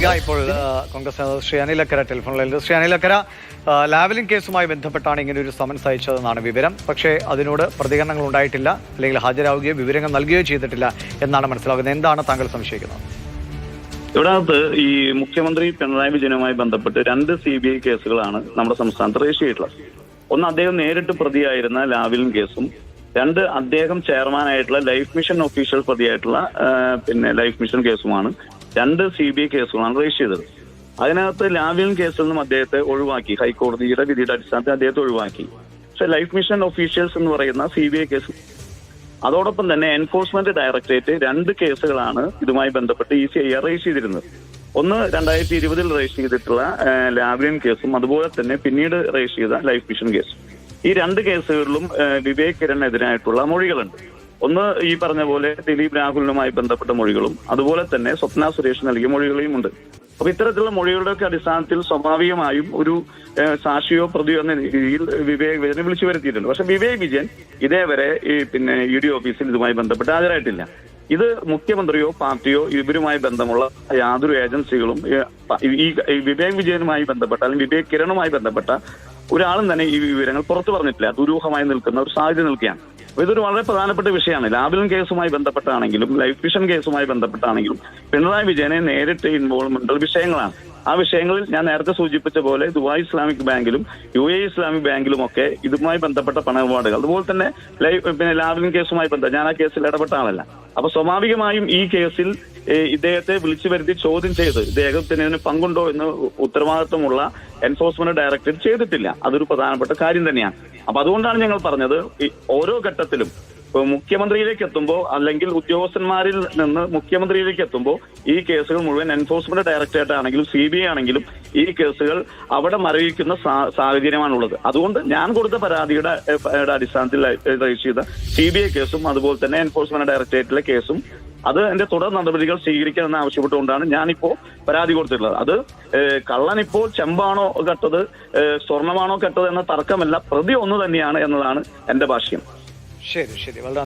വരിക. ഇപ്പോൾ കോൺഗ്രസ് ശ്രീ അനിലക്കര ടെലിഫോണിൽ. ശ്രീ അനിലക്കര, ലാവലിൻ കേസുമായി ബന്ധപ്പെട്ടാണ് ഇങ്ങനെ ഒരു സമൻസ് അയച്ചതെന്നാണ് വിവരം. പക്ഷേ അതിനോട് പ്രതികരണങ്ങൾ ഉണ്ടായിട്ടില്ല, അല്ലെങ്കിൽ ഹാജരാവുകയോ വിവരങ്ങൾ നൽകുകയോ ചെയ്തിട്ടില്ല എന്നാണ് മനസ്സിലാകുന്നത്. എന്താണ് താങ്കൾ സംശയിക്കുന്നത്? ഇവിടെ ഈ മുഖ്യമന്ത്രി പിണറായി വിജയനുമായി ബന്ധപ്പെട്ട് 2 CBI കേസുകളാണ് നമ്മുടെ സംസ്ഥാനത്ത് രജിസ്റ്റർ ചെയ്തിട്ടുള്ളത്. ഒന്ന്, അദ്ദേഹം നേരിട്ട് പ്രതിയായിരുന്ന ലാവലിൻ കേസും, 2 അദ്ദേഹം ചെയർമാനായിട്ടുള്ള ലൈഫ് മിഷൻ ഒഫീഷ്യൽ പ്രതിയായിട്ടുള്ള ലൈഫ് മിഷൻ കേസുമാണ്. 2 CBI കേസുകളാണ് രജിസ്റ്റർ ചെയ്തത്. അതിനകത്ത് ലാവലിൻ കേസിൽ നിന്നും അദ്ദേഹത്തെ ഒഴിവാക്കി, ഹൈക്കോടതിയുടെ വിധിയുടെ അടിസ്ഥാനത്തിൽ അദ്ദേഹത്തെ ഒഴിവാക്കി. പക്ഷെ ലൈഫ് മിഷൻ ഒഫീഷ്യൽസ് എന്ന് പറയുന്ന CBI കേസ്, അതോടൊപ്പം തന്നെ എൻഫോഴ്സ്മെന്റ് ഡയറക്ടറേറ്റ് 2 കേസുകളാണ് ഇതുമായി ബന്ധപ്പെട്ട് ECIR രജിസ്റ്റർ ചെയ്തിരുന്നത്. ഒന്ന് 2020 രജിസ്റ്റർ ചെയ്തിട്ടുള്ള ലാവലിൻ കേസും, അതുപോലെ തന്നെ പിന്നീട് രജിസ്റ്റർ ചെയ്ത ലൈഫ് മിഷൻ കേസും. ഈ 2 കേസുകളിലും വിവേക് കിരണിനെതിരായിട്ടുള്ള മൊഴികളുണ്ട്. ഒന്ന്, ഈ പറഞ്ഞ പോലെ ദിലീപ് രാഹുലിനുമായി ബന്ധപ്പെട്ട മൊഴികളും, അതുപോലെ തന്നെ സ്വപ്ന സുരേഷ് നൽകിയ മൊഴികളെയും ഉണ്ട്. അപ്പൊ ഇത്തരത്തിലുള്ള മൊഴികളുടെയൊക്കെ അടിസ്ഥാനത്തിൽ സ്വാഭാവികമായും ഒരു സാക്ഷിയോ പ്രതിയോ എന്ന രീതിയിൽ വിവേക് വിജയനെ വിളിച്ചു വരുത്തിയിട്ടുണ്ട്. പക്ഷെ വിവേക് വിജയൻ ഇതേവരെ ED ഓഫീസിൽ ഇതുമായി ബന്ധപ്പെട്ട് ഹാജരായിട്ടില്ല. ഇത് മുഖ്യമന്ത്രിയോ പാർട്ടിയോ ഇവരുമായി ബന്ധമുള്ള യാതൊരു ഏജൻസികളും ഈ വിവേക് വിജയനുമായി ബന്ധപ്പെട്ട അല്ലെങ്കിൽ വിവേക് കിരണുമായി ബന്ധപ്പെട്ട ഒരാളും തന്നെ ഈ വിവരങ്ങൾ പുറത്തു പറഞ്ഞിട്ടില്ല. ദുരൂഹമായി നിൽക്കുന്ന ഒരു സാഹചര്യം നിൽക്കുകയാണ്. അപ്പൊ ഇതൊരു വളരെ പ്രധാനപ്പെട്ട വിഷയമാണ്. ലാവലിൻ കേസുമായി ബന്ധപ്പെട്ടാണെങ്കിലും ലൈഫ് മിഷൻ കേസുമായി ബന്ധപ്പെട്ടാണെങ്കിലും പിണറായി വിജയനെ നേരിട്ട് ഇൻവോൾവ്മെന്റുള്ള വിഷയങ്ങളാണ്. ആ വിഷയങ്ങളിൽ ഞാൻ നേരത്തെ സൂചിപ്പിച്ച പോലെ ദുബായ് ഇസ്ലാമിക് ബാങ്കിലും UAE ഇസ്ലാമിക് ബാങ്കിലും ഒക്കെ ഇതുമായി ബന്ധപ്പെട്ട പണമിടപാടുകൾ, അതുപോലെ തന്നെ ലാവലിൻ കേസുമായി ഞാൻ ആ കേസിൽ ഇടപെട്ട ആളല്ല. അപ്പൊ സ്വാഭാവികമായും ഈ കേസിൽ ഇദ്ദേഹത്തെ വിളിച്ചു വരുത്തി ചോദ്യം ചെയ്ത് ഇദ്ദേഹത്തിന് ഇതിന് പങ്കുണ്ടോ എന്ന് ഉത്തരവാദിത്വമുള്ള എൻഫോഴ്സ്മെന്റ് ഡയറക്ടറേറ്റ് ചെയ്തിട്ടില്ല. അതൊരു പ്രധാനപ്പെട്ട കാര്യം തന്നെയാണ്. അപ്പൊ അതുകൊണ്ടാണ് ഞങ്ങൾ പറഞ്ഞത്, ഓരോ ഘട്ടത്തിലും മുഖ്യമന്ത്രിയിലേക്ക് എത്തുമ്പോൾ അല്ലെങ്കിൽ ഉദ്യോഗസ്ഥന്മാരിൽ നിന്ന് മുഖ്യമന്ത്രിയിലേക്ക് എത്തുമ്പോൾ ഈ കേസുകൾ മുഴുവൻ എൻഫോഴ്സ്മെന്റ് ഡയറക്ടറേറ്റ് ആണെങ്കിലും CBI ആണെങ്കിലും ഈ കേസുകൾ അവിടെ മരവിക്കുന്ന സാഹചര്യമാണുള്ളത്. അതുകൊണ്ട് ഞാൻ കൊടുത്ത പരാതിയുടെ അടിസ്ഥാനത്തിൽ രജിസ്റ്റർ ചെയ്ത CBI കേസും, അതുപോലെ തന്നെ എൻഫോഴ്സ്മെന്റ് ഡയറക്ടറേറ്റിലെ കേസും, അത് എന്റെ തുടർ നടപടികൾ സ്വീകരിക്കണമെന്ന് ആവശ്യപ്പെട്ടുകൊണ്ടാണ് ഞാനിപ്പോ പരാതി കൊടുത്തിട്ടുള്ളത്. അത് കള്ളനിപ്പോൾ ചെമ്പാണോ കെട്ടത് സ്വർണമാണോ കെട്ടത് എന്ന തർക്കമല്ല, പ്രതി ഒന്ന് തന്നെയാണ് എന്നതാണ് എന്റെ ഭാഷ്യം. ശരി, വളരെ